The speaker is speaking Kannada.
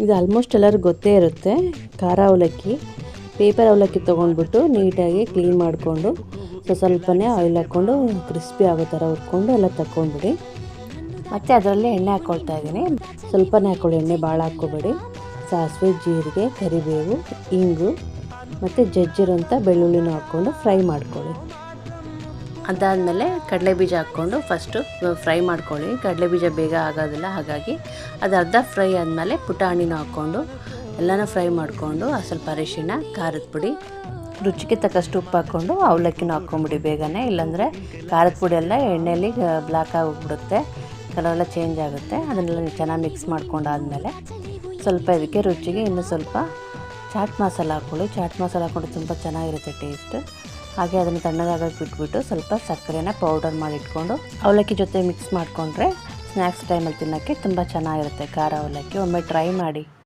ಇದು ಆಲ್ಮೋಸ್ಟ್ ಎಲ್ಲರಿಗೂ ಗೊತ್ತೇ ಇರುತ್ತೆ. ಖಾರ ಅವಲಕ್ಕಿ, ಪೇಪರ್ ಅವಲಕ್ಕಿ ತೊಗೊಂಡ್ಬಿಟ್ಟು ನೀಟಾಗಿ ಕ್ಲೀನ್ ಮಾಡಿಕೊಂಡು ಸ್ವಲ್ಪನೇ ಆಯಿಲ್ ಹಾಕ್ಕೊಂಡು ಕ್ರಿಸ್ಪಿ ಆಗೋ ಥರ ಹುರ್ಕೊಂಡು ಎಲ್ಲ ತಗೊಂಡ್ಬಿಡಿ. ಮತ್ತು ಅದರಲ್ಲಿ ಎಣ್ಣೆ ಹಾಕ್ಕೊಳ್ತಾ ಇದ್ದೀನಿ. ಸ್ವಲ್ಪನೇ ಹಾಕ್ಕೊಳ್ಳಿ, ಎಣ್ಣೆ ಭಾಳ ಹಾಕ್ಕೊಬೇಡಿ. ಸಾಸಿವೆ, ಜೀರಿಗೆ, ಕರಿಬೇವು, ಇಂಗು ಮತ್ತು ಜಜ್ಜಿರೋಂಥ ಬೆಳ್ಳುಳ್ಳಿನ ಹಾಕ್ಕೊಂಡು ಫ್ರೈ ಮಾಡ್ಕೊಳ್ಳಿ. ಅದಾದಮೇಲೆ ಕಡಲೆಬೀಜ ಹಾಕ್ಕೊಂಡು ಫಸ್ಟು ಫ್ರೈ ಮಾಡ್ಕೊಳ್ಳಿ. ಕಡಲೆಬೀಜ ಬೇಗ ಆಗೋದಿಲ್ಲ, ಹಾಗಾಗಿ ಅದು ಅರ್ಧ ಫ್ರೈ ಆದಮೇಲೆ ಪುಟಾಣಿನ ಹಾಕ್ಕೊಂಡು ಎಲ್ಲನೂ ಫ್ರೈ ಮಾಡಿಕೊಂಡು ಸ್ವಲ್ಪ ಅರಿಶಿಣ, ಖಾರದ ಪುಡಿ, ರುಚಿಗೆ ತಕ್ಕಷ್ಟು ಉಪ್ಪು ಹಾಕ್ಕೊಂಡು ಅವಲಕ್ಕಿನ ಹಾಕ್ಕೊಂಬಿಡಿ ಬೇಗನೆ. ಇಲ್ಲಾಂದರೆ ಖಾರದ ಪುಡಿ ಎಲ್ಲ ಎಣ್ಣೆಯಲ್ಲಿ ಬ್ಲ್ಯಾಕ್ ಆಗೋಗ್ಬಿಡುತ್ತೆ, ಕಲರೆಲ್ಲ ಚೇಂಜ್ ಆಗುತ್ತೆ. ಅದನ್ನೆಲ್ಲ ಚೆನ್ನಾಗಿ ಮಿಕ್ಸ್ ಮಾಡ್ಕೊಂಡಾದಮೇಲೆ ಸ್ವಲ್ಪ ಇದಕ್ಕೆ ರುಚಿಗೆ ಇನ್ನೂ ಸ್ವಲ್ಪ ಚಾಟ್ ಮಸಾಲ ಹಾಕ್ಕೊಳ್ಳಿ. ಚಾಟ್ ಮಸಾಲ ಹಾಕ್ಕೊಂಡು ತುಂಬ ಚೆನ್ನಾಗಿರುತ್ತೆ ಟೇಸ್ಟ್. ಹಾಗೆ ಅದನ್ನು ತಣ್ಣಗಾಗೋಕ್ಕೆ ಬಿಟ್ಬಿಟ್ಟು ಸ್ವಲ್ಪ ಸಕ್ಕರೆನ ಪೌಡರ್ ಮಾಡಿ ಇಟ್ಕೊಂಡು ಅವಲಕ್ಕಿ ಜೊತೆ ಮಿಕ್ಸ್ ಮಾಡಿಕೊಂಡ್ರೆ ಸ್ನ್ಯಾಕ್ಸ್ ಟೈಮಲ್ಲಿ ತಿನ್ನೋಕ್ಕೆ ತುಂಬ ಚೆನ್ನಾಗಿರುತ್ತೆ ಖಾರ ಅವಲಕ್ಕಿ. ಒಮ್ಮೆ ಟ್ರೈ ಮಾಡಿ.